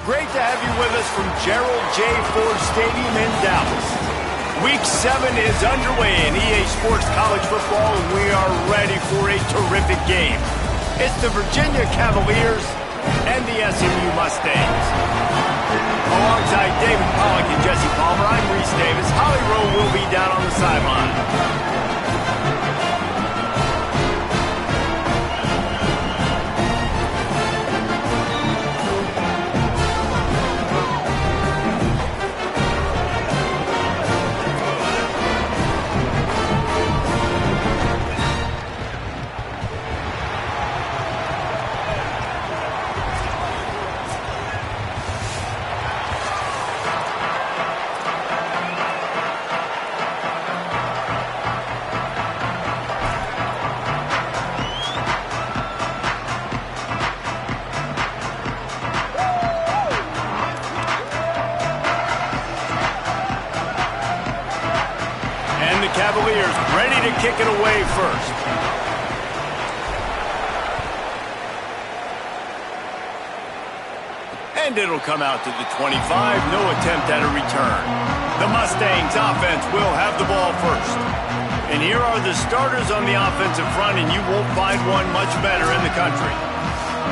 great to have you with us from Gerald J. Ford Stadium in Dallas. Week 7 is underway in EA Sports College Football, and we are ready for a terrific game. It's the Virginia Cavaliers and the SMU Mustangs. Alongside David Pollack and Jesse Palmer, I'm Reese Davis. Holly Rowe will be down on the sideline. Cavaliers ready to kick it away first. And it'll come out to the 25. No attempt at a return. The Mustangs offense will have the ball first. And here are the starters on the offensive front, and you won't find one much better in the country.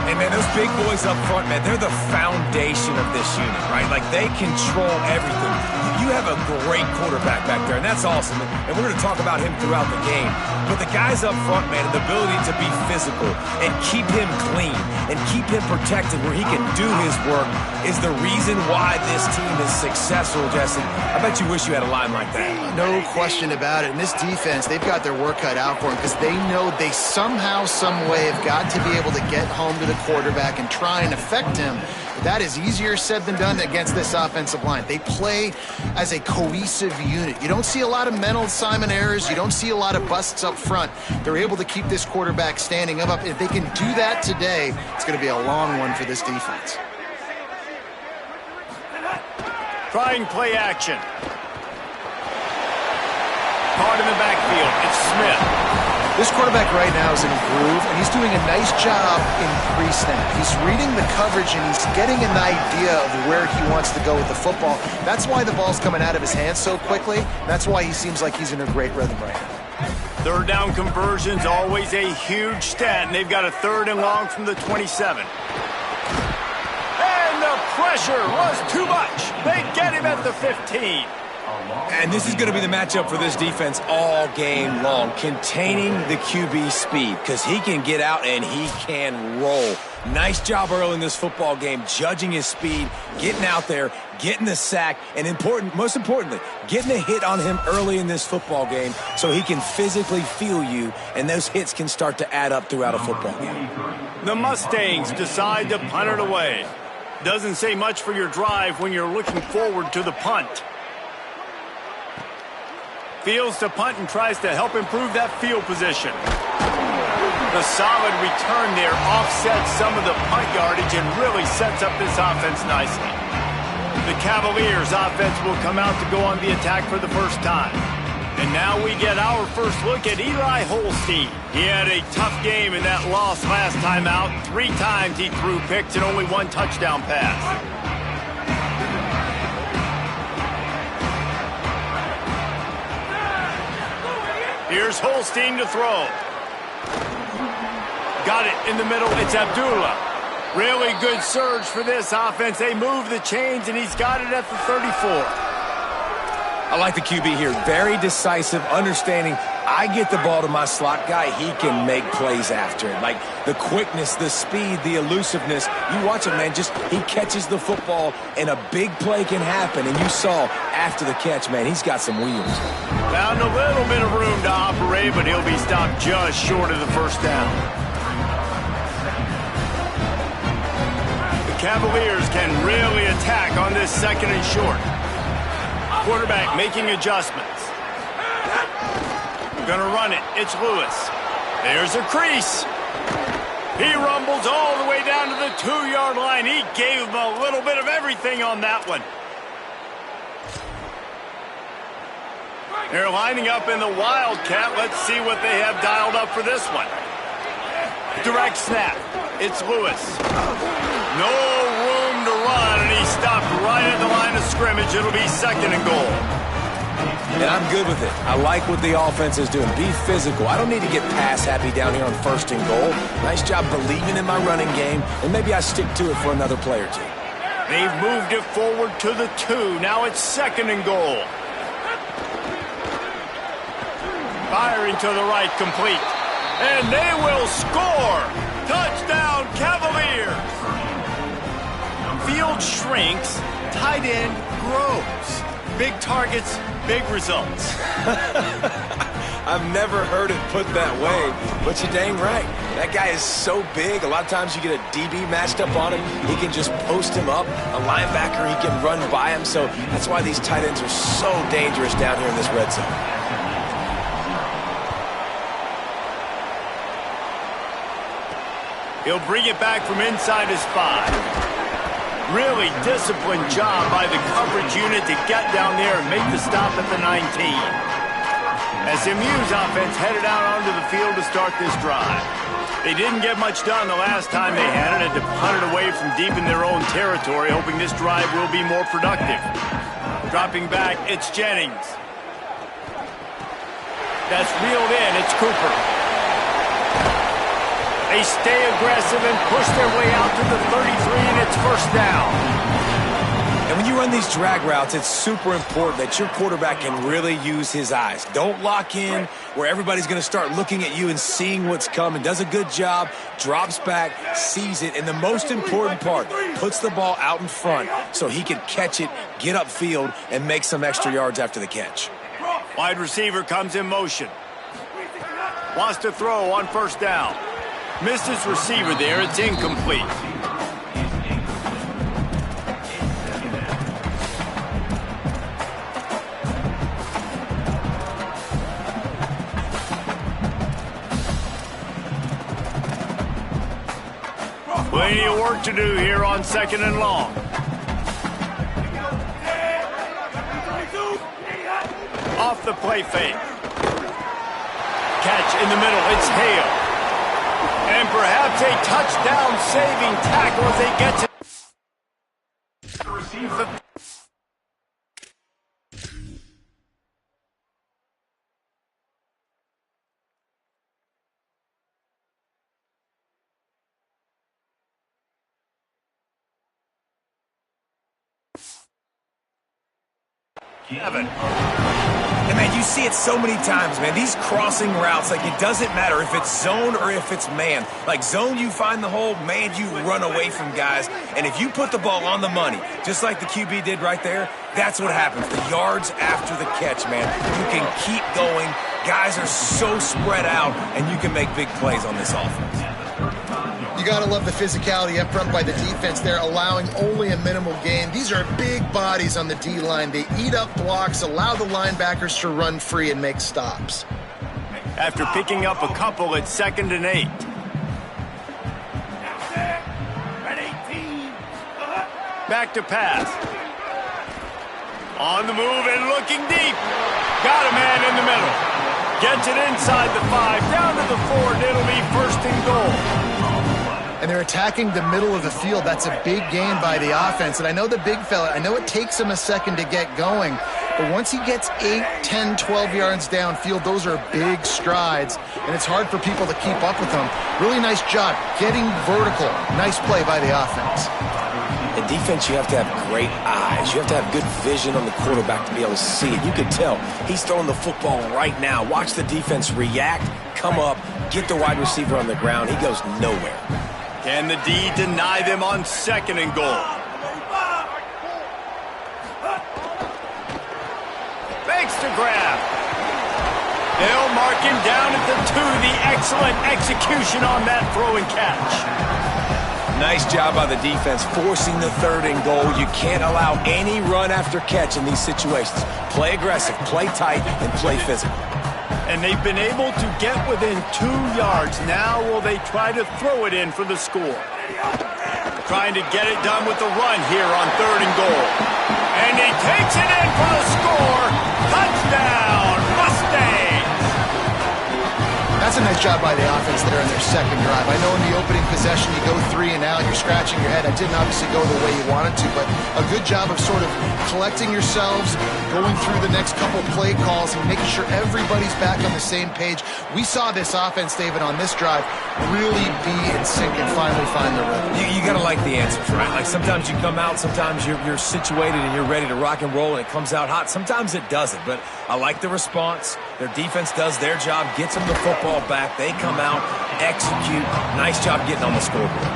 Hey, man, those big boys up front, man, they're the foundation of this unit, right? Like, they control everything. You have a great quarterback back there, and that's awesome. And we're going to talk about him throughout the game. But the guys up front, man, and the ability to be physical and keep him clean and keep him protected where he can do his work is the reason why this team is successful, Jesse. I bet you wish you had a line like that. No question about it. And this defense, they've got their work cut out for them because they know they somehow, some way have got to be able to get home to the quarterback and try and affect him. That is easier said than done against this offensive line. They play as a cohesive unit. You don't see a lot of mental assignment errors. You don't see a lot of busts up front. They're able to keep this quarterback standing up. If they can do that today, it's going to be a long one for this defense. Trying play action. Caught in the backfield. It's Smith. This quarterback right now is in a groove, and he's doing a nice job in pre-snap. He's reading the coverage, and he's getting an idea of where he wants to go with the football. That's why the ball's coming out of his hands so quickly. That's why he seems like he's in a great rhythm right now. Third down conversion's always a huge stat, and they've got a 3rd and long from the 27. And the pressure was too much. They get him at the 15. And this is going to be the matchup for this defense all game long, containing the QB speed, because he can get out and he can roll. Nice job early in this football game, judging his speed, getting out there, getting the sack, and most importantly, getting a hit on him early in this football game so he can physically feel you, and those hits can start to add up throughout a football game. The Mustangs decide to punt it away. Doesn't say much for your drive when you're looking forward to the punt. Fields to punt and tries to help improve that field position. The solid return there offsets some of the punt yardage and really sets up this offense nicely. The Cavaliers offense will come out to go on the attack for the first time. And now we get our first look at Eli Holstein. He had a tough game in that loss last time out. 3 times he threw picks and only 1 touchdown pass. Here's Holstein to throw. Got it in the middle. It's Abdullah. Really good surge for this offense. They move the chains, and he's got it at the 34. I like the QB here. Very decisive, understanding I get the ball to my slot guy, he can make plays after it. Like the quickness, the speed, the elusiveness. You watch him, man, he catches the football, and a big play can happen. And you saw after the catch, man, he's got some wheels. Found a little bit of room to operate, but he'll be stopped just short of the first down. The Cavaliers can really attack on this 2nd and short. Quarterback making adjustments. Gonna run it. It's Lewis. There's a crease. He rumbles all the way down to the 2-yard line. He gave him a little bit of everything on that one. They're lining up in the Wildcat. Let's see what they have dialed up for this one. Direct snap. It's Lewis. No room to run, and he stopped right at the line of scrimmage. It'll be 2nd and goal. And I'm good with it. I like what the offense is doing. Be physical. I don't need to get pass happy down here on 1st and goal. Nice job believing in my running game, and maybe I stick to it for another play or two. They've moved it forward to the 2. Now it's 2nd and goal. Firing to the right, complete. And they will score! Touchdown, Cavaliers! Field shrinks, tight end grows. Big targets, big results. I've never heard it put that way, but you're dang right. That guy is so big, a lot of times you get a DB matched up on him. He can just post him up. A linebacker, he can run by him. So that's why these tight ends are so dangerous down here in this red zone. He'll bring it back from inside his 5. Really disciplined job by the coverage unit to get down there and make the stop at the 19. SMU's offense headed out onto the field to start this drive. They didn't get much done the last time they had it. Had to punt it away from deep in their own territory, hoping this drive will be more productive. Dropping back, it's Jennings. That's reeled in, it's Cooper. They stay aggressive and push their way out to the 33, and it's 1st down. And when you run these drag routes, it's super important that your quarterback can really use his eyes. Don't lock in where everybody's going to start looking at you and seeing what's coming. Does a good job, drops back, sees it, and the most important part, puts the ball out in front so he can catch it, get upfield, and make some extra yards after the catch. Wide receiver comes in motion. Wants to throw on 1st down. Missed his receiver there. It's incomplete. Plenty of work to do here on 2nd and long. Off the play fake. Catch in the middle. It's Hale. And perhaps a touchdown-saving tackle as they get to receive the... Kevin. And man, you see it so many times, man. These crossing routes, like it doesn't matter if it's zone or if it's man. Like zone, you find the hole, man, you run away from guys. And if you put the ball on the money, just like the QB did right there, that's what happens. The yards after the catch, man. You can keep going. Guys are so spread out, and you can make big plays on this offense. You got to love the physicality up front by the defense there, allowing only a minimal gain. These are big bodies on the D-line. They eat up blocks, allow the linebackers to run free and make stops. After picking up a couple, it's 2nd and 8. Back to pass. On the move and looking deep. Got a man in the middle. Gets it inside the 5, down to the 4, and it'll be 1st and goal. And they're attacking the middle of the field. That's a big gain by the offense. And I know the big fella, I know it takes him a second to get going, but once he gets 8, 10, 12 yards downfield, those are big strides, and it's hard for people to keep up with them. Really nice job getting vertical. Nice play by the offense. In defense, you have to have great eyes. You have to have good vision on the quarterback to be able to see it. You can tell he's throwing the football right now. Watch the defense react, come up, get the wide receiver on the ground. He goes nowhere. Can the D deny them on 2nd and goal? Fakes to grab. They'll mark him down at the 2. The excellent execution on that throw and catch. Nice job by the defense forcing the 3rd and goal. You can't allow any run after catch in these situations. Play aggressive, play tight, and play physical. And they've been able to get within 2 yards. Now will they try to throw it in for the score? Trying to get it done with the run here on 3rd and goal. And he takes it in for the score. Touchdown, Mustangs! That's a nice job by the offense there on their second drive. I know in the opening possession you go 3 and out, you're scratching your head. That didn't obviously go the way you wanted to, but a good job of sort of collecting yourselves, going through the next couple play calls and making sure everybody's back on the same page. We saw this offense, David, on this drive really be in sync and finally find the rhythm. You got to like the answers, right? Like sometimes you come out, sometimes you're situated and you're ready to rock and roll and it comes out hot. Sometimes it doesn't, but I like the response. Their defense does their job, gets them the football back. They come out, execute. Nice job getting on the scoreboard.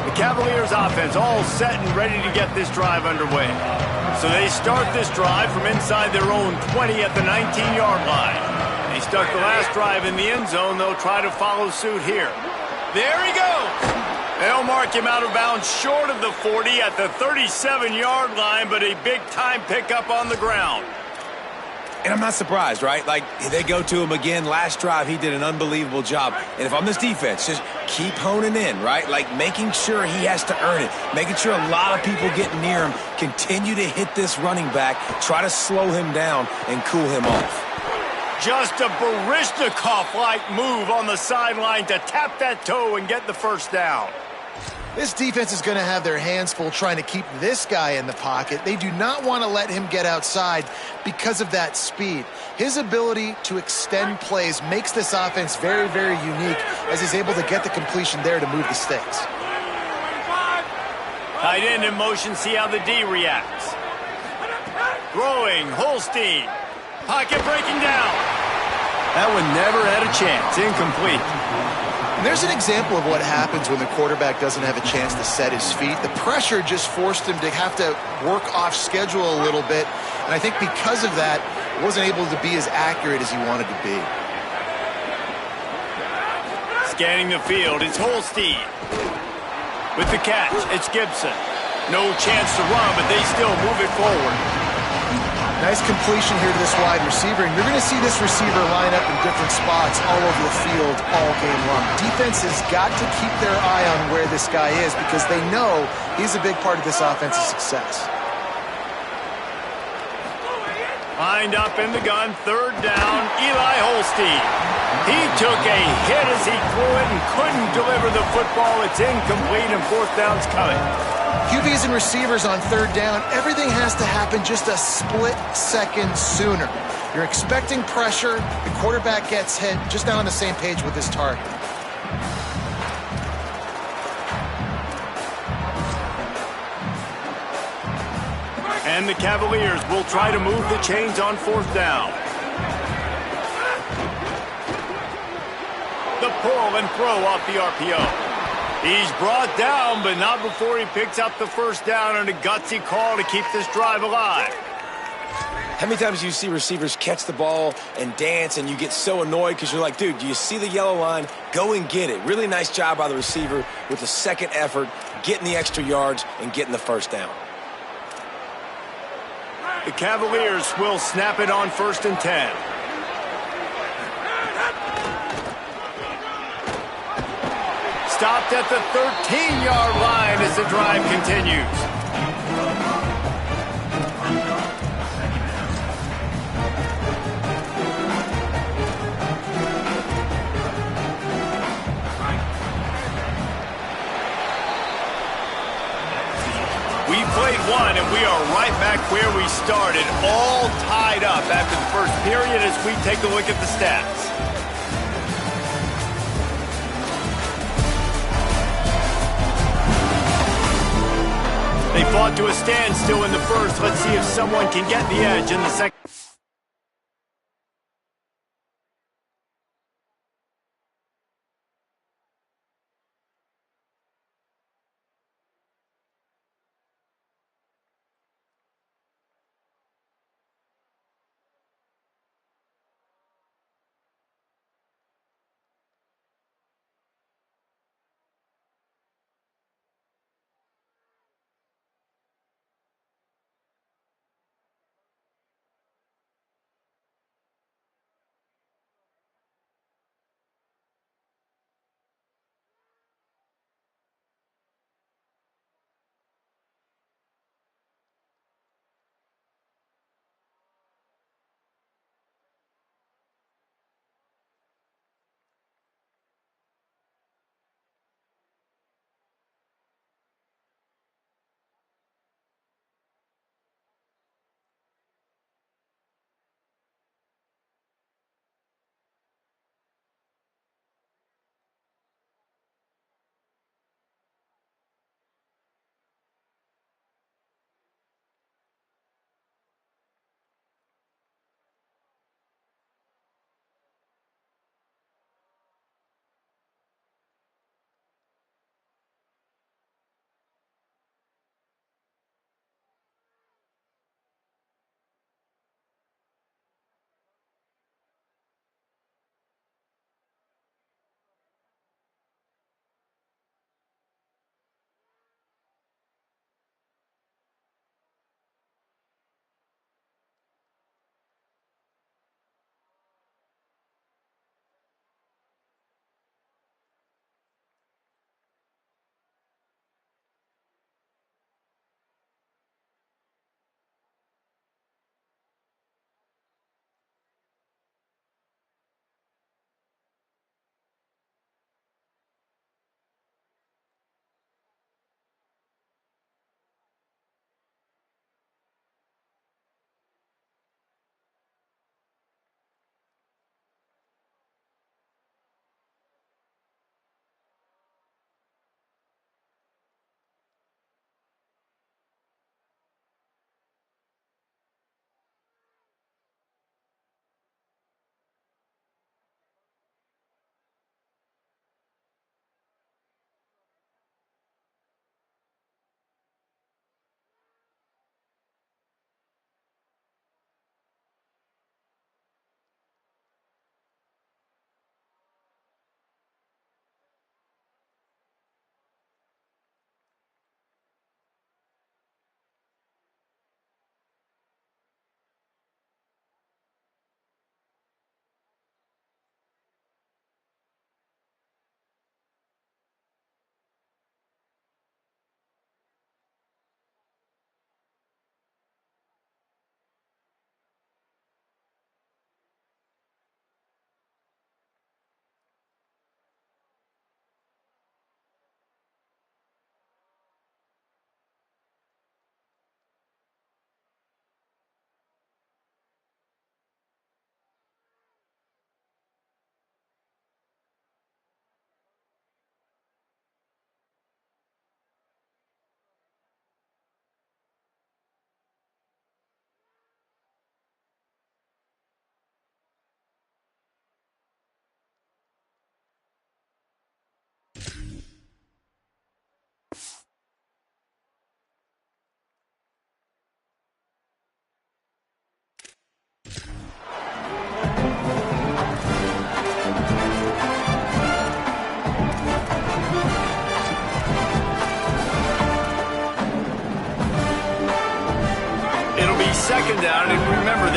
The Cavaliers offense all set and ready to get this drive underway. So they start this drive from inside their own 20 at the 19-yard line. They start the last drive in the end zone. They'll try to follow suit here. There he goes. They'll mark him out of bounds short of the 40 at the 37-yard line, but a big-time pickup on the ground. And I'm not surprised, right? Like, they go to him again. Last drive, he did an unbelievable job. And if I'm this defense, just keep honing in, right? Like, making sure he has to earn it. Making sure a lot of people get near him. Continue to hit this running back. Try to slow him down and cool him off. Just a Baryshnikov-like move on the sideline to tap that toe and get the first down. This defense is going to have their hands full trying to keep this guy in the pocket. They do not want to let him get outside because of that speed. His ability to extend plays makes this offense very, very unique as he's able to get the completion there to move the sticks. Tight end in motion, see how the D reacts. Throwing, Holstein. Pocket breaking down. That one never had a chance. Incomplete. And there's an example of what happens when the quarterback doesn't have a chance to set his feet. The pressure just forced him to have to work off schedule a little bit. And I think because of that, he wasn't able to be as accurate as he wanted to be. Scanning the field, it's Holstein. With the catch, it's Gibson. No chance to run, but they still move it forward. Nice completion here to this wide receiver, and you're going to see this receiver line up in different spots all over the field all game long. Defense has got to keep their eye on where this guy is because they know he's a big part of this offense's success. Lined up in the gun, third down, Eli Holstein. He took a hit as he threw it and couldn't deliver the football. It's incomplete and fourth down's coming. QBs and receivers on third down, everything has to happen just a split second sooner. You're expecting pressure, the quarterback gets hit, just not on the same page with his target. And the Cavaliers will try to move the chains on fourth down. The pull and throw off the RPO. He's brought down, but not before he picks up the first down on a gutsy call to keep this drive alive. How many times do you see receivers catch the ball and dance and you get so annoyed because you're like, dude, do you see the yellow line? Go and get it. Really nice job by the receiver with the second effort, getting the extra yards and getting the first down. The Cavaliers will snap it on 1st and 10. Stopped at the 13-yard line as the drive continues. We played one, and we are right back where we started, all tied up after the first period as we take a look at the stats. They fought to a standstill in the first. Let's see if someone can get the edge in the second.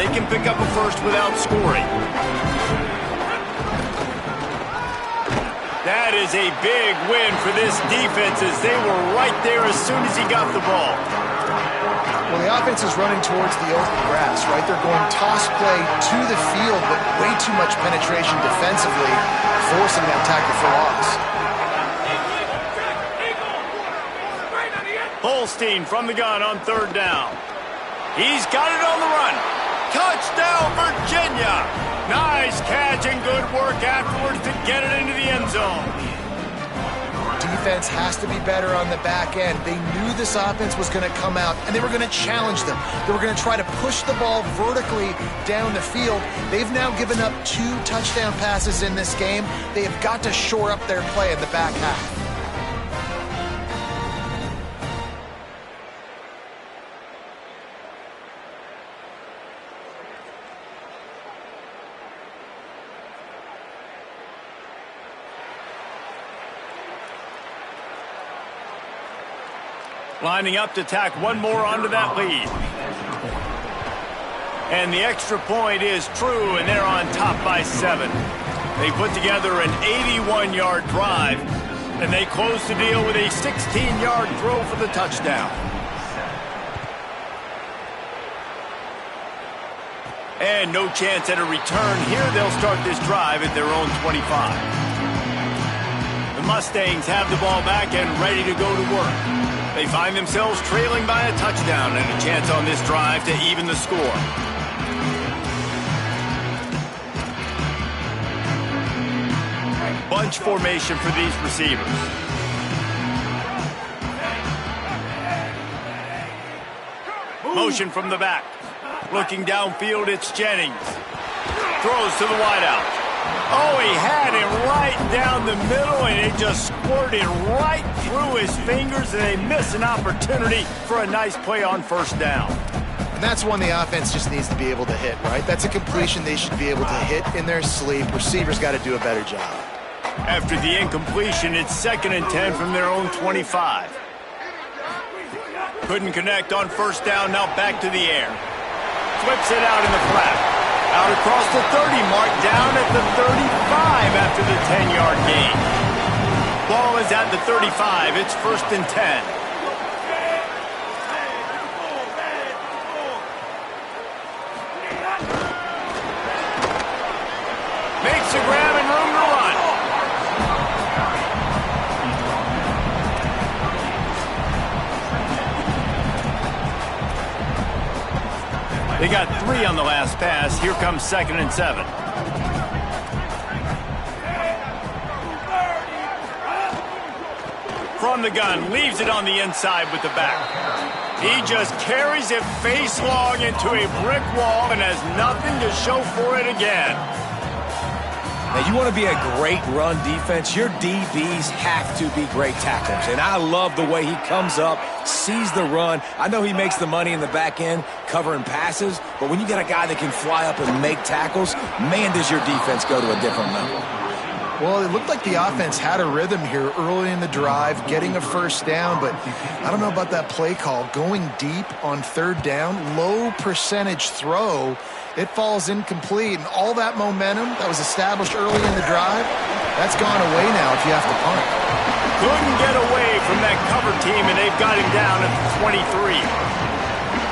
they can pick up a first without scoring. That is a big win for this defense as they were right there as soon as he got the ball. Well, the offense is running towards the open grass, right? They're going toss play to the field, but way too much penetration defensively, forcing that tackle for loss. Holstein from the gun on third down. He's got it on the run. Touchdown, Virginia! Nice catch and good work afterwards to get it into the end zone. Defense has to be better on the back end. They knew this offense was going to come out, and they were going to challenge them. They were going to try to push the ball vertically down the field. They've now given up 2 touchdown passes in this game. They have got to shore up their play in the back half. Lining up to tack one more onto that lead. And the extra point is true, and they're on top by 7. They put together an 81-yard drive, and they close the deal with a 16-yard throw for the touchdown. And no chance at a return here. They'll start this drive at their own 25. The Mustangs have the ball back and ready to go to work. They find themselves trailing by a touchdown and a chance on this drive to even the score. Bunch formation for these receivers. Motion from the back. Looking downfield, it's Jennings. Throws to the wideout. Oh, he had it right down the middle, and it just squirted right through his fingers, and they miss an opportunity for a nice play on first down. And that's one the offense just needs to be able to hit, right? That's a completion they should be able to hit in their sleep. Receivers got to do a better job. After the incompletion, it's 2nd and 10 from their own 25. Couldn't connect on first down, now back to the air. Flips it out in the flat. Out across the 30 mark, down at the 35 after the 10-yard gain. Ball is at the 35. It's 1st and 10. Makes a grab and room to run. They got 3 on the last pass. Here comes 2nd and 7. From the gun, leaves it on the inside with the back. He just carries it face long into a brick wall and has nothing to show for it again. Now, you want to be a great run defense, your DBs have to be great tacklers. And I love the way he comes up, sees the run. I know he makes the money in the back end covering passes, but when you got a guy that can fly up and make tackles, man, does your defense go to a different level. Well, it looked like the offense had a rhythm here early in the drive, getting a first down, but I don't know about that play call. Going deep on 3rd down, low percentage throw, it falls incomplete, and all that momentum that was established early in the drive, that's gone away now if you have to punt. Couldn't get away from that cover team, and they've got him down at the 23.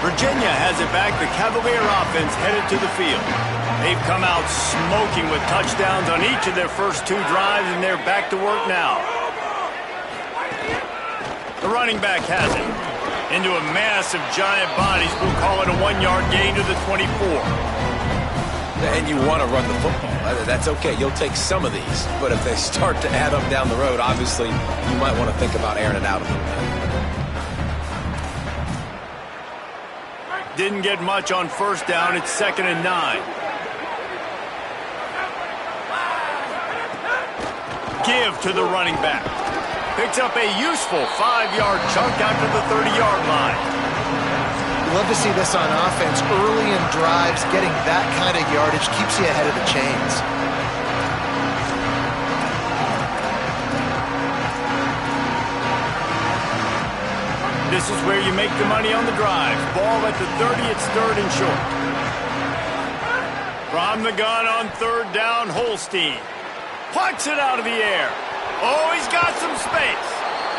Virginia has it back. The Cavalier offense headed to the field. They've come out smoking with touchdowns on each of their first 2 drives, and they're back to work now. The running back has it. Into a mass of giant bodies. We'll call it a 1-yard gain to the 24. And you want to run the football. That's okay. You'll take some of these. But if they start to add up down the road, obviously, you might want to think about airing it out a little bit. Didn't get much on first down. It's 2nd and 9. Give to the running back. Picks up a useful 5-yard chunk after the 30-yard line. Love to see this on offense. Early in drives, getting that kind of yardage keeps you ahead of the chains. This is where you make the money on the drive. Ball at the 30, it's 3rd and short. From the gun on third down, Holstein. Plucks it out of the air. Oh, he's got some space.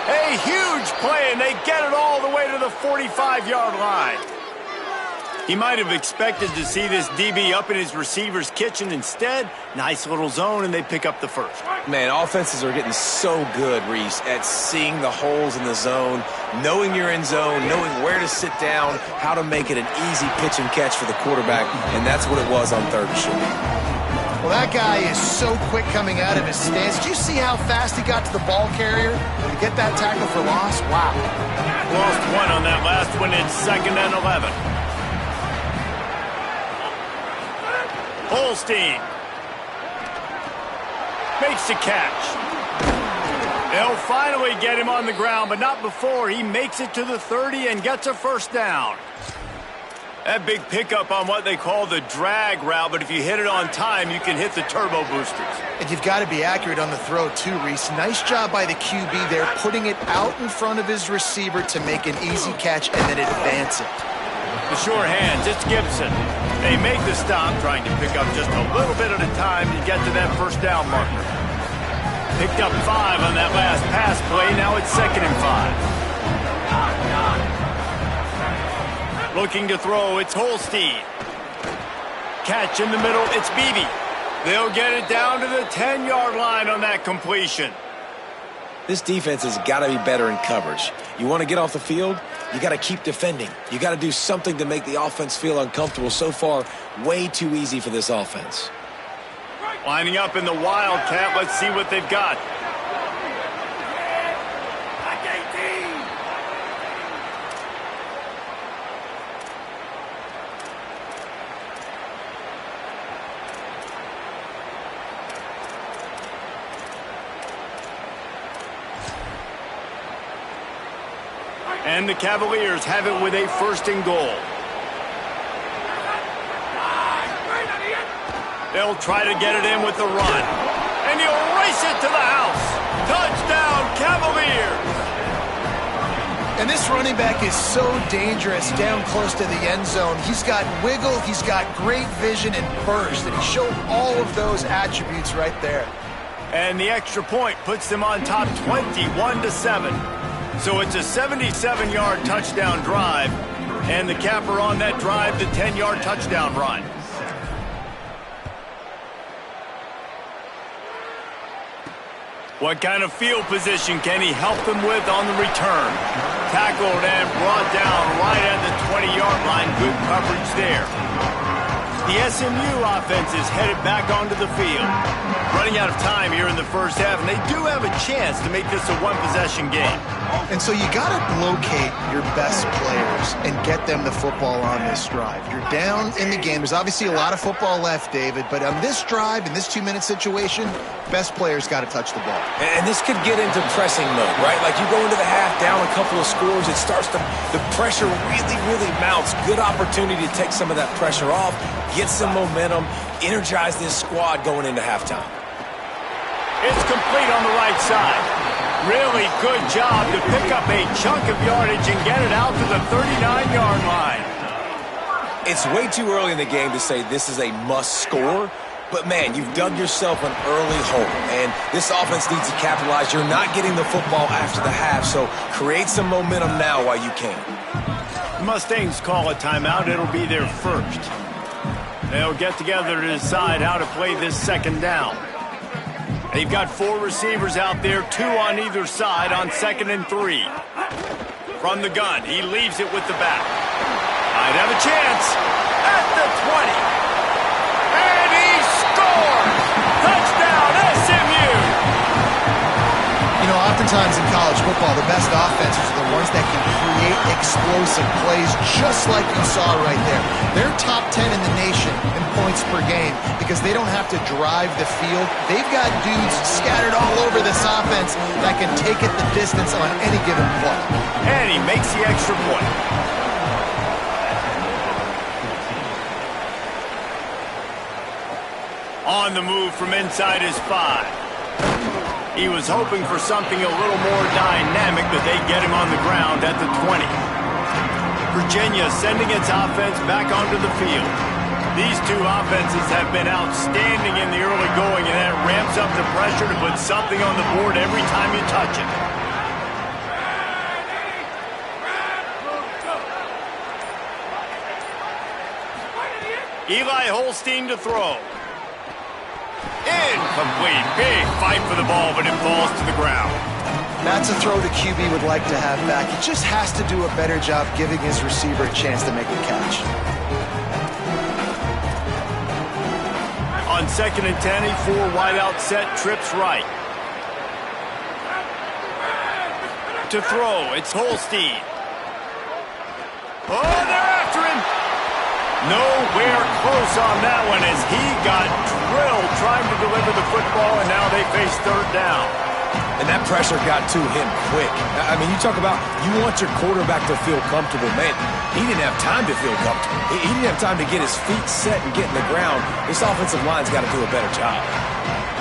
A huge play, and they get it all the way to the 45-yard line. He might have expected to see this DB up in his receiver's kitchen. Instead, nice little zone, and they pick up the first. Man, offenses are getting so good, Reese, at seeing the holes in the zone, knowing you're in zone, knowing where to sit down, how to make it an easy pitch and catch for the quarterback, and that's what it was on third and short. Well, that guy is so quick coming out of his stance. Did you see how fast he got to the ball carrier to get that tackle for loss? Wow. Lost one on that last one. It's 2nd and 11. Holstein makes the catch. They'll finally get him on the ground, but not before he makes it to the 30 and gets a first down. That big pickup on what they call the drag route, but if you hit it on time, you can hit the turbo boosters. And you've got to be accurate on the throw too, Reese. Nice job by the QB there, putting it out in front of his receiver to make an easy catch and then advance it. The sure hands, it's Gibson. They make the stop, trying to pick up just a little bit at a time to get to that first down marker. Picked up 5 on that last pass play. Now it's 2nd and 5. Looking to throw, it's Holstein. Catch in the middle, it's Beebe. They'll get it down to the 10-yard line on that completion. This defense has got to be better in coverage. You want to get off the field, you got to keep defending. You got to do something to make the offense feel uncomfortable. So far, way too easy for this offense. Lining up in the Wildcat, let's see what they've got. And the Cavaliers have it with a 1st and goal. They'll try to get it in with the run. And he'll race it to the house. Touchdown, Cavaliers! And this running back is so dangerous down close to the end zone. He's got wiggle, he's got great vision and burst, and he showed all of those attributes right there. And the extra point puts them on top 21-7. So it's a 77-yard touchdown drive, and the capper on that drive, the 10-yard touchdown run. What kind of field position can he help them with on the return? Tackled and brought down right at the 20-yard line. Good coverage there. The SMU offense is headed back onto the field. Running out of time here in the first half, and they do have a chance to make this a one-possession game. And so you got to locate your best players and get them the football on this drive. You're down in the game. There's obviously a lot of football left, David, but on this drive, in this 2-minute situation, best players got to touch the ball. And this could get into pressing mode, right? Like you go into the half down a couple of scores, it starts to, the pressure really, really mounts. Good opportunity to take some of that pressure off, get some momentum, energize this squad going into halftime. It's complete on the right side. Really good job to pick up a chunk of yardage and get it out to the 39-yard line. It's way too early in the game to say this is a must score, but man, you've dug yourself an early hole, and this offense needs to capitalize. You're not getting the football after the half, so create some momentum now while you can. The Mustangs call a timeout. It'll be their first. They'll get together to decide how to play this 2nd down. They've got 4 receivers out there, 2 on either side on 2nd and 3. From the gun, he leaves it with the back. Might have a chance at the 20. And he scores! Touchdown, SMU! You know, oftentimes in college football, the best offenses are the ones that can create explosive plays just like you saw right there. They're top 10 in the nation in points per game because they don't have to drive the field. They've got dudes scattered all over this offense that can take it the distance on any given play. And he makes the extra point. On the move from inside his 5. He was hoping for something a little more dynamic, but they get him on the ground at the 20. Virginia sending its offense back onto the field. These two offenses have been outstanding in the early going, and that ramps up the pressure to put something on the board every time you touch it. Eli Holstein to throw. Incomplete. Big fight for the ball, but it falls to the ground. That's a throw the QB would like to have back. He just has to do a better job giving his receiver a chance to make the catch. On 2nd and 10, a 4-wideout set, trips right. To throw, it's Holstein. Oh, they're after him. Nowhere close on that one as he got drilled trying to deliver the football, and now they face 3rd down. And that pressure got to him quick. I mean, you talk about you want your quarterback to feel comfortable. Man, he didn't have time to feel comfortable. He didn't have time to get his feet set and get in the ground. This offensive line's got to do a better job.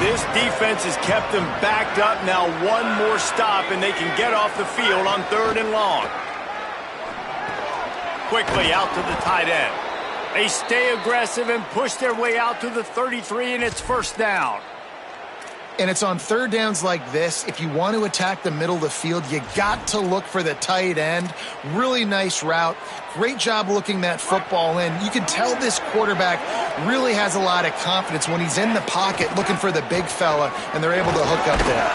This defense has kept them backed up. Now one more stop, and they can get off the field on 3rd and long. Quickly out to the tight end. They stay aggressive and push their way out to the 33, and it's 1st down. And it's on 3rd downs like this. If you want to attack the middle of the field, you got to look for the tight end. Really nice route. Great job looking that football in. You can tell this quarterback really has a lot of confidence when he's in the pocket looking for the big fella, and they're able to hook up there.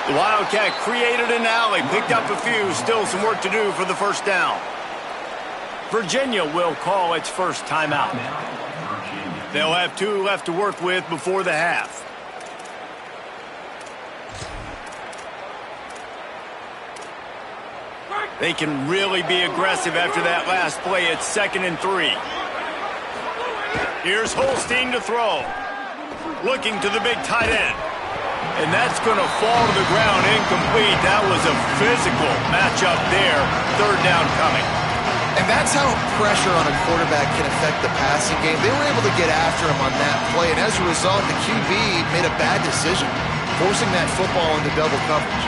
The Wildcat created an alley, picked up a few. Still some work to do for the 1st down. Virginia will call its first timeout. They'll have 2 left to work with before the half. They can really be aggressive after that last play. It's 2nd and 3. Here's Holstein to throw. Looking to the big tight end. And that's going to fall to the ground incomplete. That was a physical matchup there. 3rd down coming. And that's how pressure on a quarterback can affect the passing game. They were able to get after him on that play, and as a result, the QB made a bad decision, forcing that football into double coverage.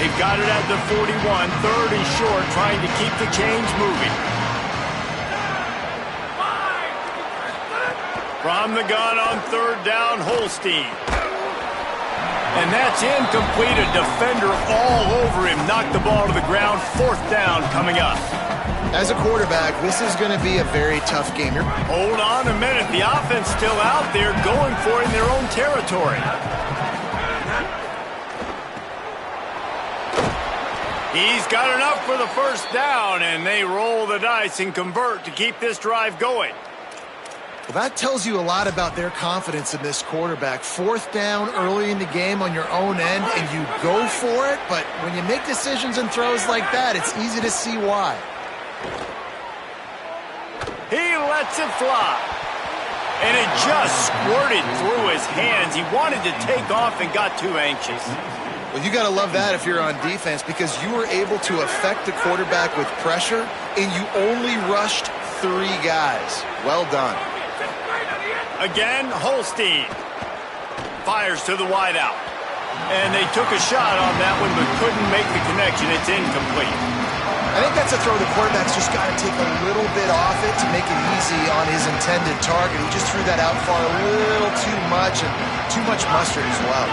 They've got it at the 41, 3rd and short, trying to keep the chains moving. From the gun on 3rd down, Holstein. And that's incomplete. A defender all over him. Knocked the ball to the ground. 4th down coming up. As a quarterback, this is going to be a very tough game. Hold on a minute. The offense still out there going for it in their own territory. He's got enough for the 1st down, and they roll the dice and convert to keep this drive going. Well, that tells you a lot about their confidence in this quarterback. 4th down early in the game on your own end, and you go for it, but when you make decisions and throws like that, it's easy to see why. He lets it fly. And it just squirted through his hands. He wanted to take off and got too anxious. Well, you got to love that if you're on defense, because you were able to affect the quarterback with pressure, and you only rushed 3 guys. Well done. Again, Holstein fires to the wideout. And they took a shot on that one, but couldn't make the connection. It's incomplete. I think that's a throw the quarterback's just got to take a little bit off it to make it easy on his intended target. He just threw that out far a little too much, and too much mustard as well.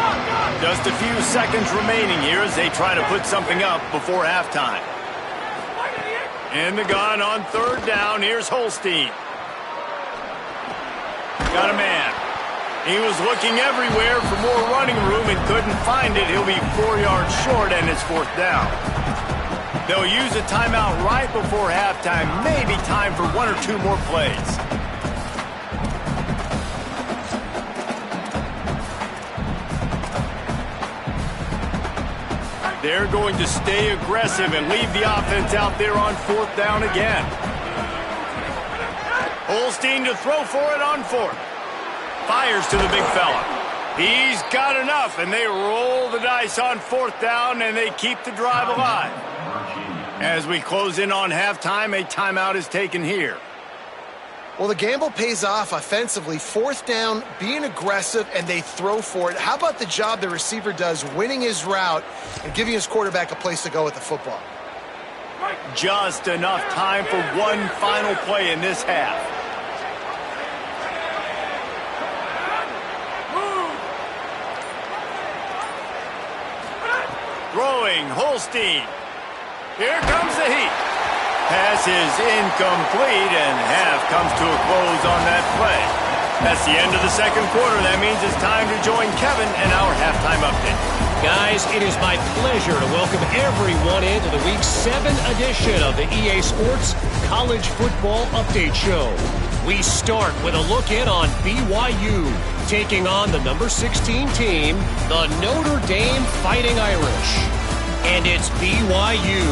Just a few seconds remaining here as they try to put something up before halftime. In the gun on 3rd down, here's Holstein. Got a man. He was looking everywhere for more running room and couldn't find it. He'll be 4 yards short, and it's 4th down. They'll use a timeout right before halftime. Maybe time for 1 or 2 more plays. They're going to stay aggressive and leave the offense out there on 4th down again. Holstein to throw for it on 4th. Fires to the big fella. He's got enough, and they roll the dice on 4th down, and they keep the drive alive. As we close in on halftime, a timeout is taken here. Well, the gamble pays off offensively. 4th down, being aggressive, and they throw for it. How about the job the receiver does winning his route and giving his quarterback a place to go with the football? Just enough time for one final play in this half. Throwing, Holstein. Here comes the heat. Pass is incomplete, and half comes to a close on that play. That's the end of the second quarter. That means it's time to join Kevin and our halftime update. Guys, it is my pleasure to welcome everyone into the Week 7 edition of the EA Sports College Football Update Show. We start with a look in on BYU, taking on the number 16 team, the Notre Dame Fighting Irish. And it's BYU,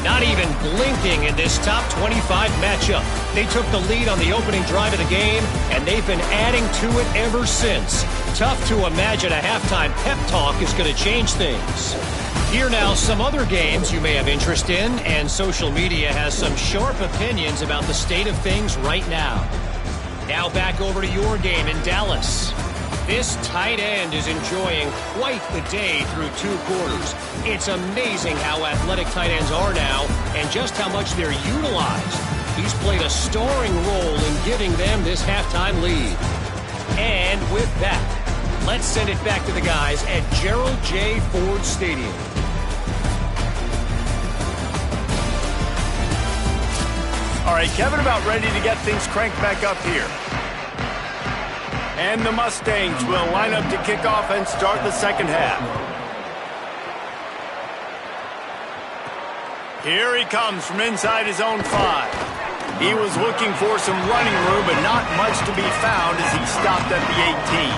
not even blinking in this top 25 matchup. They took the lead on the opening drive of the game, and they've been adding to it ever since. Tough to imagine a halftime pep talk is going to change things. Here now, some other games you may have interest in, and social media has some sharp opinions about the state of things right now. Now back over to your game in Dallas. This tight end is enjoying quite the day through 2 quarters. It's amazing how athletic tight ends are now and just how much they're utilized. He's played a starring role in giving them this halftime lead. And with that, let's send it back to the guys at Gerald J. Ford Stadium. All right, Kevin, about ready to get things cranked back up here. And the Mustangs will line up to kick off and start the second half. Here he comes from inside his own 5. He was looking for some running room, but not much to be found as he stopped at the 18.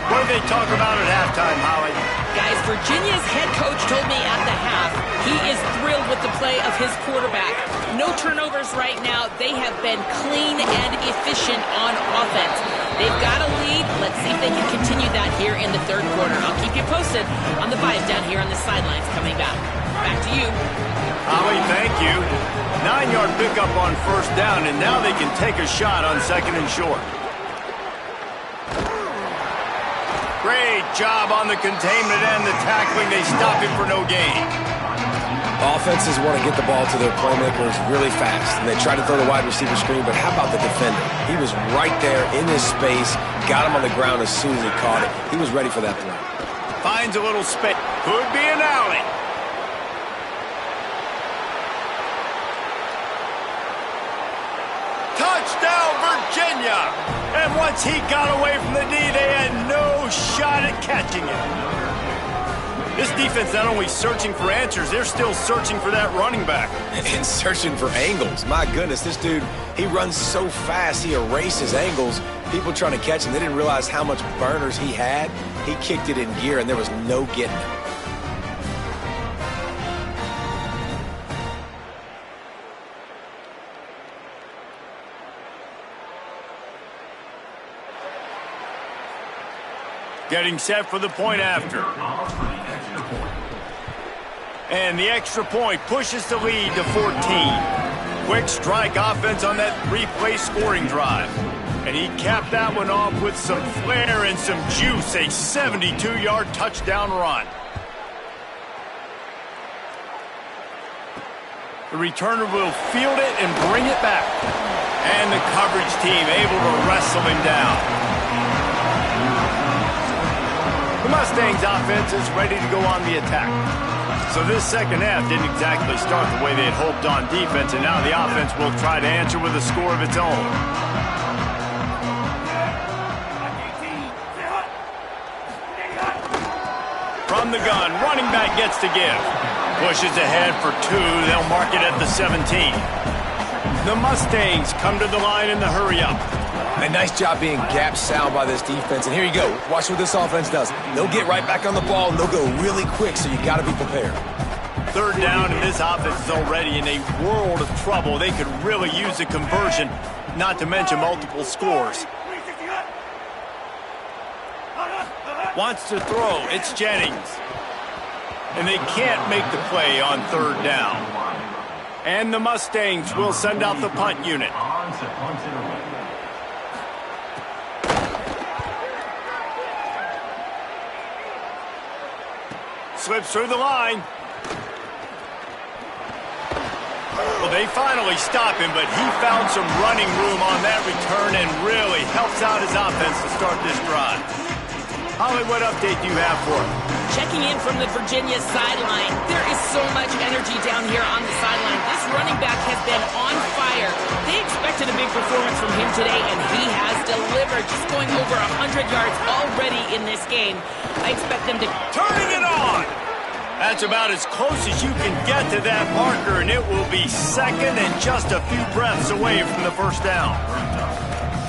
What did they talk about at halftime, Holly? Guys, Virginia's head coach told me at the half he is thrilled with the play of his quarterback. No turnovers right now. They have been clean and efficient on offense. They've got a lead. Let's see if they can continue that here in the third quarter. I'll keep you posted on the vibes down here on the sidelines coming back. Back to you. Holly, thank you. 9-yard pickup on 1st down, and now they can take a shot on 2nd and short. Great job on the containment and the tackling. They stopped him for no gain. Offenses want to get the ball to their playmakers really fast, and they try to throw the wide receiver screen, but how about the defender? He was right there in his space, got him on the ground as soon as he caught it. He was ready for that play. Finds a little space. Could be an alley. Touchdown, Virginia! And once he got away from the D, they had no shot at catching it. This defense not only searching for answers, they're still searching for that running back. And searching for angles. My goodness, this dude, he runs so fast, he erases angles. People trying to catch him, they didn't realize how much burners he had. He kicked it in gear, and there was no getting him. Getting set for the point after. And the extra point pushes the lead to 14. Quick strike offense on that 3-play scoring drive. And he capped that one off with some flair and some juice, a 72-yard touchdown run. The returner will field it and bring it back. And the coverage team able to wrestle him down. The Mustangs offense is ready to go on the attack. So this second half didn't exactly start the way they had hoped on defense, and now the offense will try to answer with a score of its own. From the gun, running back gets to give. Pushes ahead for 2. They'll mark it at the 17. The Mustangs come to the line in the hurry-up. A nice job being gap sound by this defense. And here you go. Watch what this offense does. They'll get right back on the ball, and they'll go really quick, so you got to be prepared. 3rd down, and this offense is already in a world of trouble. They could really use a conversion, not to mention multiple scores. Wants to throw. It's Jennings. And they can't make the play on 3rd down. And the Mustangs will send out the punt unit. Slips through the line. Well, they finally stop him, but he found some running room on that return and really helps out his offense to start this drive. Holly, what update do you have for him? Checking in from the Virginia sideline. There is so much energy down here on the sideline. This running back has been on fire. They expected a big performance from him today, and he has delivered. Just going over 100 yards already in this game. I expect them to... Turning it on! That's about as close as you can get to that marker, and it will be second and just a few breaths away from the first down.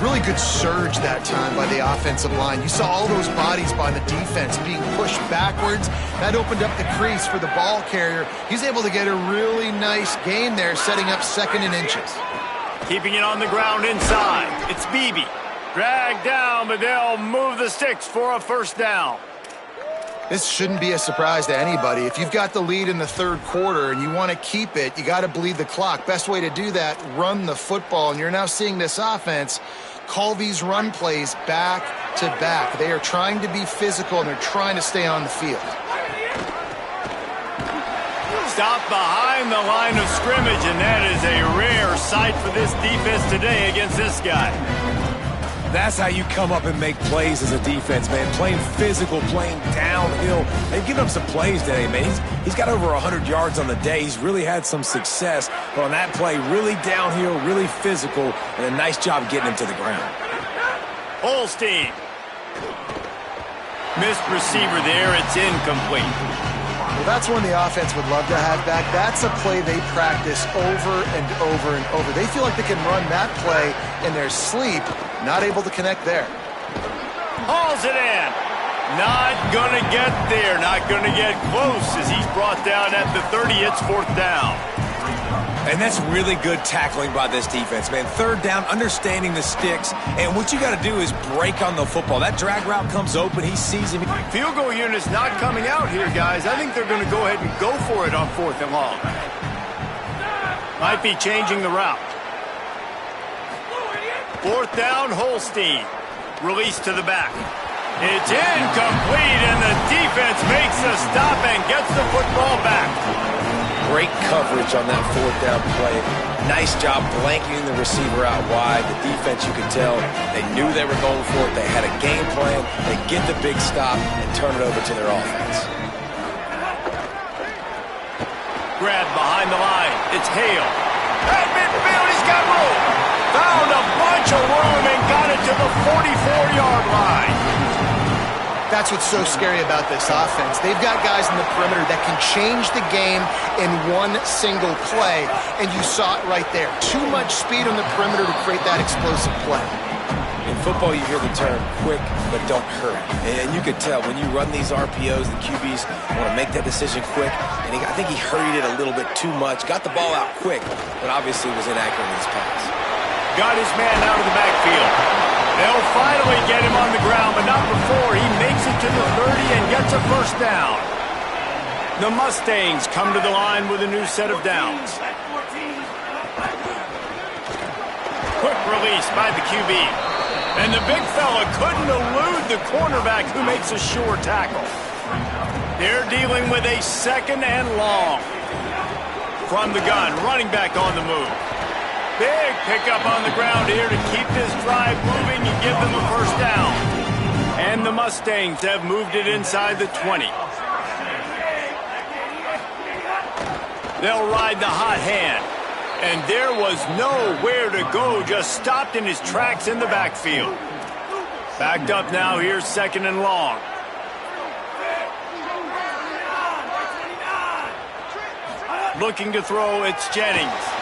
Really good surge that time by the offensive line. You saw all those bodies by the defense being pushed backwards. That opened up the crease for the ball carrier. He's able to get a really nice gain there, setting up second and inches. Keeping it on the ground inside. It's Beebe. Dragged down, but they'll move the sticks for a first down. This shouldn't be a surprise to anybody. If you've got the lead in the third quarter and you want to keep it, you got to bleed the clock. Best way to do that, run the football. And you're now seeing this offense call these run plays back to back. They are trying to be physical, and they're trying to stay on the field. Stop behind the line of scrimmage, and that is a rare sight for this defense today against this guy. That's how you come up and make plays as a defense, man. Playing physical, playing downhill. They've given up some plays today, man. He's got over 100 yards on the day. He's really had some success. But on that play, really downhill, really physical, and a nice job getting him to the ground. Holstein. Missed receiver there. It's incomplete. Well, that's one the offense would love to have back. That's a play they practice over and over and over. They feel like they can run that play in their sleep. Not able to connect there. Hauls it in. Not going to get there. Not going to get close as he's brought down at the 30. It's fourth down. And that's really good tackling by this defense, man. Third down, understanding the sticks. And what you got to do is break on the football. That drag route comes open. He sees him. Field goal unit's not coming out here, guys. I think they're going to go ahead and go for it on fourth and long. Might be changing the route. Fourth down, Holstein. Release to the back. It's incomplete, and the defense makes a stop and gets the football back. Great coverage on that fourth down play. Nice job blanketing the receiver out wide. The defense, you could tell, they knew they were going for it. They had a game plan. They get the big stop and turn it over to their offense. Grab behind the line. It's Hale. At midfield, he's got room. Found a bunch of room and got it to the 44-yard line. That's what's so scary about this offense. They've got guys in the perimeter that can change the game in one single play, and you saw it right there. Too much speed on the perimeter to create that explosive play. In football, you hear the term quick, but don't hurry. And you could tell when you run these RPOs, the QBs want to make that decision quick. And I think he hurried it a little bit too much. Got the ball out quick, but obviously was inaccurate in his pass. Got his man out of the backfield. They'll finally get him on the ground, but not before he makes it to the 30 and gets a first down. The Mustangs come to the line with a new set of downs. Quick release by the QB. And the big fella couldn't elude the cornerback who makes a sure tackle. They're dealing with a second and long. From the gun, running back on the move. Big pickup on the ground here to keep this drive moving and give them a first down. And the Mustangs have moved it inside the 20. They'll ride the hot hand. And there was nowhere to go, just stopped in his tracks in the backfield. Backed up now, here's second and long. Looking to throw, it's Jennings.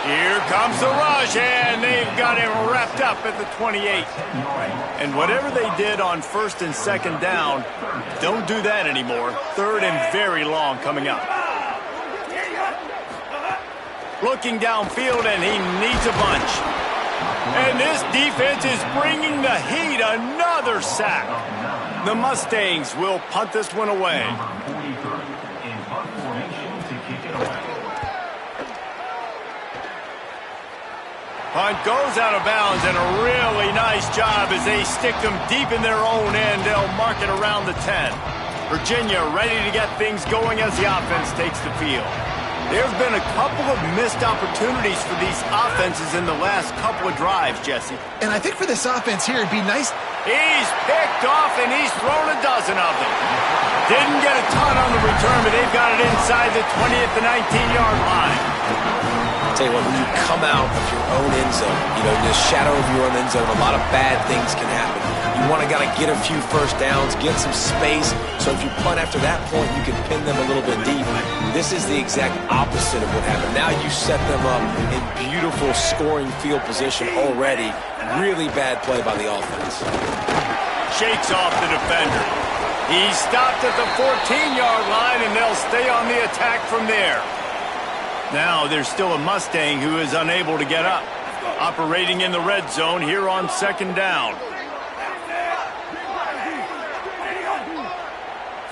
Here comes the rush, and they've got him wrapped up at the 28. And whatever they did on first and second down, don't do that anymore. Third and very long coming up. Looking downfield, and he needs a bunch. And this defense is bringing the heat. Another sack. The Mustangs will punt this one away. Punt goes out of bounds, and a really nice job as they stick them deep in their own end. They'll mark it around the 10. Virginia ready to get things going as the offense takes the field. There's been a couple of missed opportunities for these offenses in the last couple of drives, Jesse. And I think for this offense here, it'd be nice. He's picked off, and he's thrown a dozen of them. Didn't get a ton on the return, but they've got it inside the 20 at the 19-yard line. I'll tell you what, when you come out of your own end zone, the shadow of your own end zone, a lot of bad things can happen. You want to get a few first downs, get some space, so if you punt after that point, you can pin them a little bit deep. This is the exact opposite of what happened. Now you set them up in beautiful scoring field position already. Really bad play by the offense. Shakes off the defender. He's stopped at the 14-yard line, and they'll stay on the attack from there. Now there's still a Mustang who is unable to get up. Operating in the red zone here on second down.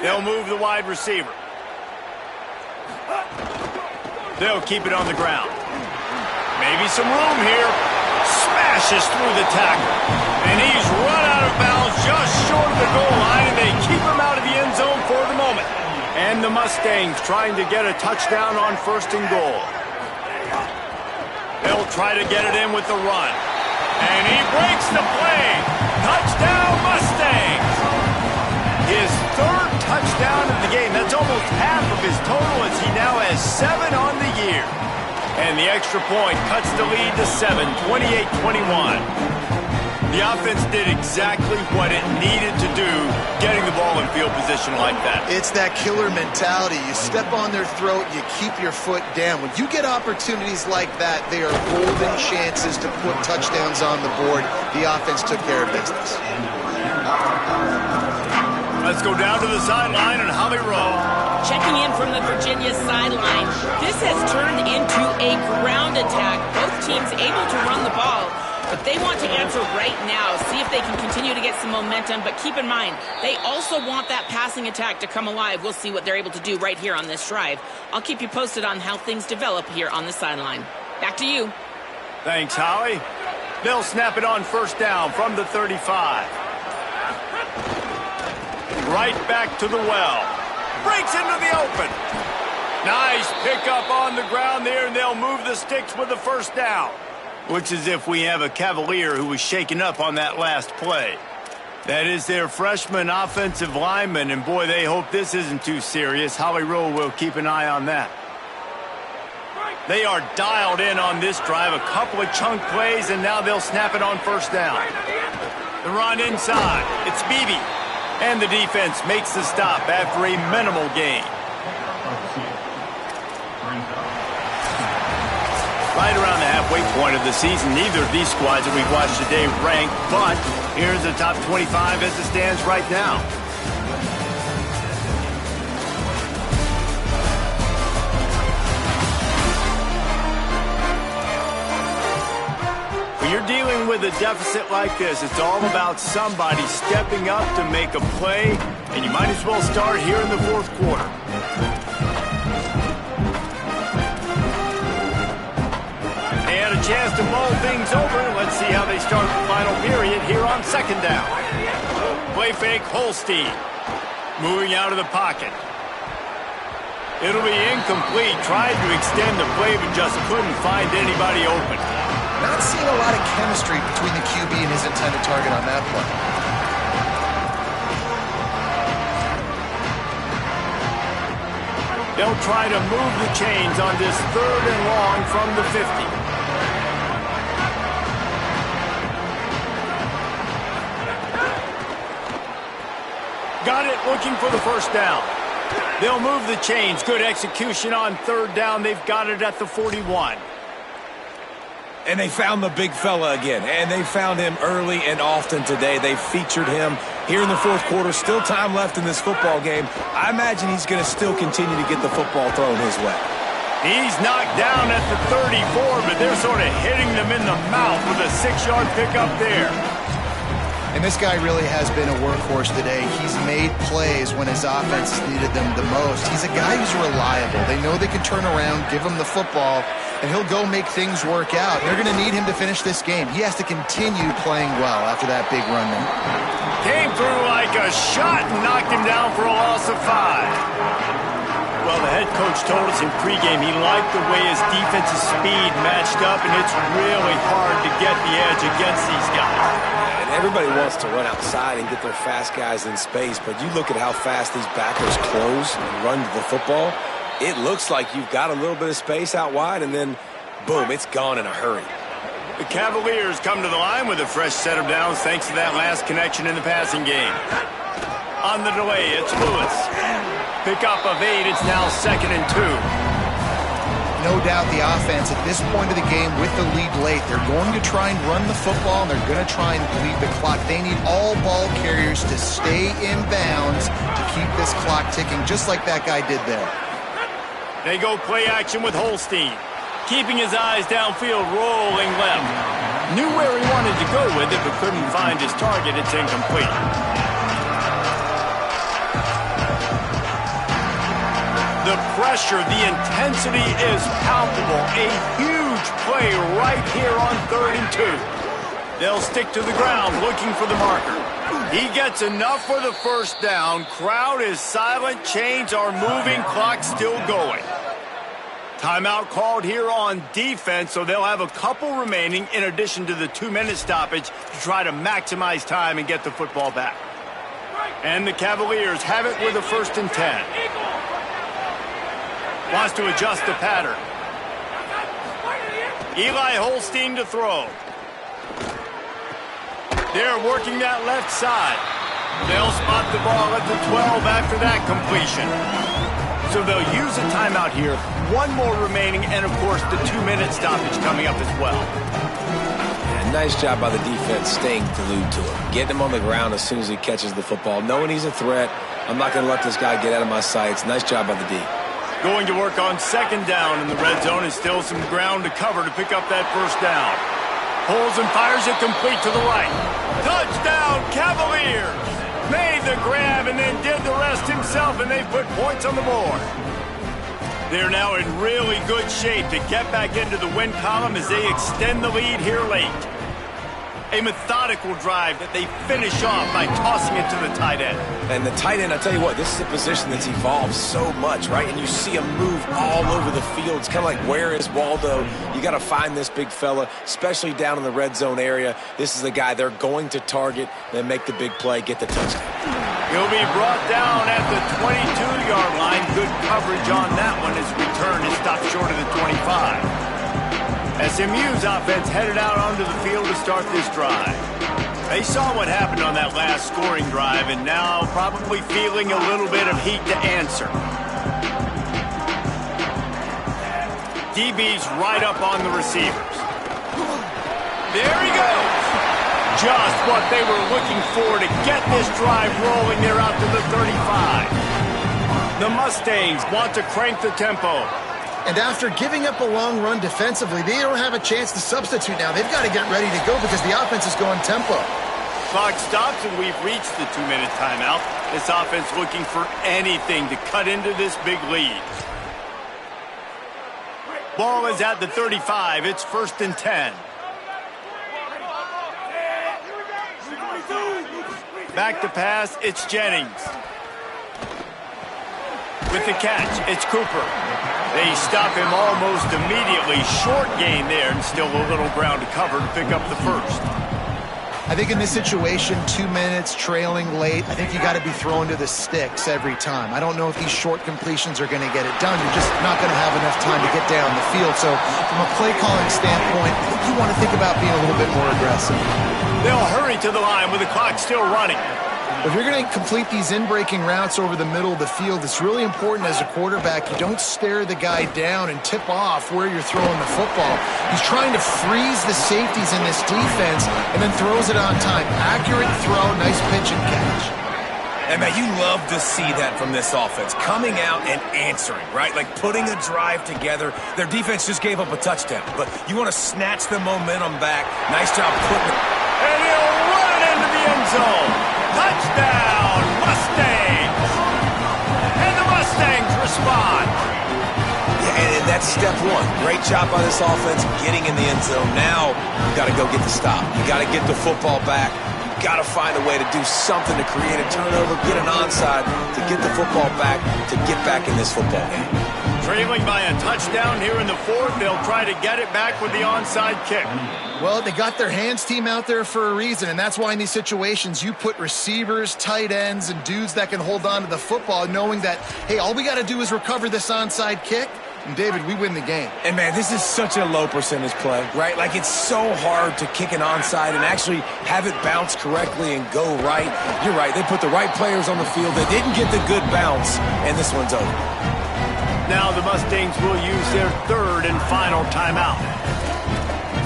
They'll move the wide receiver. They'll keep it on the ground. Maybe some room here. Smashes through the tackle. And he's run out of bounds just short of the goal line, and they keep him out of the end zone for the moment. And the Mustangs trying to get a touchdown on first and goal. They'll try to get it in with the run. And he breaks the play. Touchdown, Mustangs! His third touchdown of the game. That's almost half of his total, as he now has 7 on the year. And the extra point cuts the lead to 7, 28-21. The offense did exactly what it needed to do, getting the ball in field position like that. It's that killer mentality. You step on their throat, you keep your foot down. When you get opportunities like that, they are golden chances to put touchdowns on the board. The offense took care of business. Let's go down to the sideline and Holly Rowe. Checking in from the Virginia sideline. This has turned into a ground attack. Both teams able to run the ball, but they want to answer right now, see if they can continue to get some momentum. But keep in mind, they also want that passing attack to come alive. We'll see what they're able to do right here on this drive. I'll keep you posted on how things develop here on the sideline. Back to you. Thanks, Holly. They'll snap it on first down from the 35. Right back to the well. Breaks into the open. Nice pickup on the ground there, and they'll move the sticks with the first down. Looks as if we have a Cavalier who was shaken up on that last play. That is their freshman offensive lineman, and boy, they hope this isn't too serious. Holly Rowe will keep an eye on that. They are dialed in on this drive. A couple of chunk plays, and now they'll snap it on first down. The run inside. It's Beebe. And the defense makes the stop after a minimal gain. Right around the halfway point of the season, neither of these squads that we've watched today rank, but here's the top 25 as it stands right now. When you're dealing with a deficit like this, it's all about somebody stepping up to make a play, and you might as well start here in the fourth quarter. They had a chance to mull things over. Let's see how they start the final period here on second down. Play fake, Holstein. Moving out of the pocket. It'll be incomplete. Tried to extend the play, but just couldn't find anybody open. Not seeing a lot of chemistry between the QB and his intended target on that play. They'll try to move the chains on this third and long from the 50. Got it, looking for the first down. They'll move the chains. Good execution on third down. They've got it at the 41. And they found the big fella again, and they found him early and often today. They featured him here in the fourth quarter. Still time left in this football game. I imagine he's going to still continue to get the football thrown his way. He's knocked down at the 34, but they're sort of hitting them in the mouth with a 6-yard pickup there. And this guy really has been a workhorse today. He's made plays when his offense has needed them the most. He's a guy who's reliable. They know they can turn around, give him the football, and he'll go make things work out. They're going to need him to finish this game. He has to continue playing well after that big run there. Came through like a shot and knocked him down for a loss of 5. Well, the head coach told us in pregame he liked the way his defensive speed matched up, and it's really hard to get the edge against these guys. And everybody wants to run outside and get their fast guys in space, but you look at how fast these backers close and run to the football, it looks like you've got a little bit of space out wide, and then, boom, it's gone in a hurry. The Cavaliers come to the line with a fresh set of downs thanks to that last connection in the passing game. On the delay, it's Lewis. Pickup of 8, it's now 2nd and 2. No doubt the offense at this point of the game with the lead late, they're going to try and run the football, and they're going to try and bleed the clock. They need all ball carriers to stay in bounds to keep this clock ticking, just like that guy did there. They go play action with Holstein. Keeping his eyes downfield, rolling left. Knew where he wanted to go with it, but couldn't find his target. It's incomplete. The pressure, the intensity is palpable. A huge play right here on 3rd and 2. They'll stick to the ground looking for the marker. He gets enough for the first down. Crowd is silent. Chains are moving. Clock still going. Timeout called here on defense, so they'll have a couple remaining in addition to the 2-minute stoppage to try to maximize time and get the football back. And the Cavaliers have it with a 1st and 10. Wants to adjust the pattern. Eli Holstein to throw. They're working that left side. They'll spot the ball at the 12 after that completion. So they'll use a timeout here. 1 more remaining, and of course the 2-minute stoppage coming up as well. And nice job by the defense staying glued to him. Getting him on the ground as soon as he catches the football. Knowing he's a threat. I'm not going to let this guy get out of my sights. Nice job by the D. Going to work on 2nd down in the red zone, and still some ground to cover to pick up that 1st down. Pulls and fires it complete to the right. Touchdown, Cavaliers! Made the grab and then did the rest himself, and they've put points on the board. They're now in really good shape to get back into the win column as they extend the lead here late. A methodical drive that they finish off by tossing it to the tight end. And the tight end, I tell you what, this is a position that's evolved so much, right? And you see him move all over the field. It's kind of like, where is Waldo? You got to find this big fella, especially down in the red zone area. This is the guy they're going to target, then make the big play, get the touchdown. He'll be brought down at the 22-yard line. Good coverage on that one. His return is stopped short of the 25. SMU's offense headed out onto the field to start this drive. They saw what happened on that last scoring drive and now probably feeling a little bit of heat to answer. DB's right up on the receivers. There he goes. Just what they were looking for to get this drive rolling. They're out to the 35. The Mustangs want to crank the tempo. And after giving up a long run defensively, they don't have a chance to substitute now. They've got to get ready to go because the offense is going tempo. Clock stops and we've reached the 2-minute timeout. This offense looking for anything to cut into this big lead. Ball is at the 35. It's 1st and 10. Back to pass, it's Jennings. With the catch, it's Cooper. They stop him almost immediately. Short gain there and still a little ground to cover to pick up the 1st. I think in this situation, 2 minutes, trailing late, I think you got to be throwing to the sticks every time. I don't know if these short completions are going to get it done. You're just not going to have enough time to get down the field. So from a play calling standpoint, I think you want to think about being a little bit more aggressive. They'll hurry to the line with the clock still running. If you're going to complete these in-breaking routes over the middle of the field, it's really important as a quarterback you don't stare the guy down and tip off where you're throwing the football. He's trying to freeze the safeties in this defense and then throws it on time. Accurate throw, nice pitch and catch. And, man, you love to see that from this offense. Coming out and answering, right? Like putting a drive together. Their defense just gave up a touchdown, but you want to snatch the momentum back. Nice job putting it. And he'll run it into the end zone. Touchdown, Mustangs. And the Mustangs respond. Yeah, and that's step one. Great job by this offense getting in the end zone. Now, you got to go get the stop. You got to get the football back. You got to find a way to do something to create a turnover, get an onside, to get the football back, to get back in this football game. Trailing by a touchdown here in the fourth, they'll try to get it back with the onside kick. Well, they got their hands team out there for a reason, and that's why in these situations you put receivers, tight ends, and dudes that can hold on to the football, knowing that, hey, all we got to do is recover this onside kick, and David, we win the game. And, man, this is such a low percentage play, right? Like, it's so hard to kick an onside and actually have it bounce correctly and go right. You're right. They put the right players on the field. They didn't get the good bounce, and this one's over. Now the Mustangs will use their third and final timeout.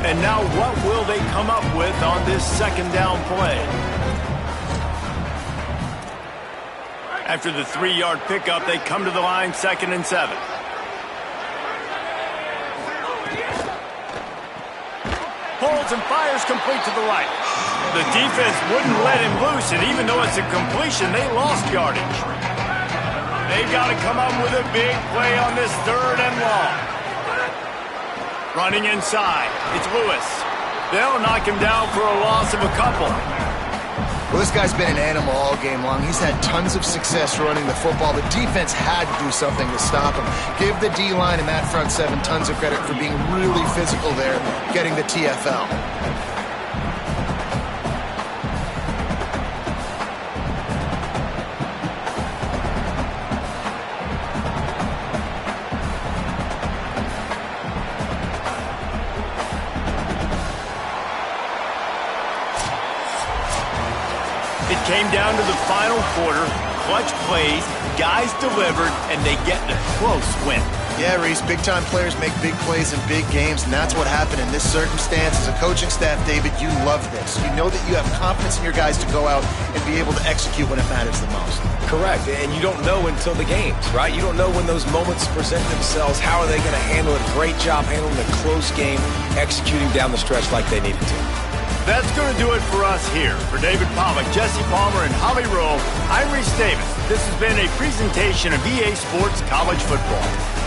And now what will they come up with on this second down play? After the 3-yard pickup, they come to the line 2nd and 7. Pulls and fires complete to the right. The defense wouldn't let him loose, and even though it's a completion, they lost yardage. They've got to come up with a big play on this 3rd and long. Running inside, it's Lewis. They'll knock him down for a loss of a couple. Well, this guy's been an animal all game long. He's had tons of success running the football. The defense had to do something to stop him. Give the D-line and that front 7 tons of credit for being really physical there, getting the TFL. Came down to the final quarter, clutch plays, guys delivered, and they get a close win. Yeah, Reese, big-time players make big plays in big games, and that's what happened in this circumstance. As a coaching staff, David, you love this. You know that you have confidence in your guys to go out and be able to execute when it matters the most. Correct, and you don't know until the games, right? You don't know when those moments present themselves. How are they going to handle it? Great job handling a close game, executing down the stretch like they needed to. That's going to do it for us here. For David Pollack, Jesse Palmer, and Holly Rowe, I'm Reese Davis. This has been a presentation of EA Sports College Football.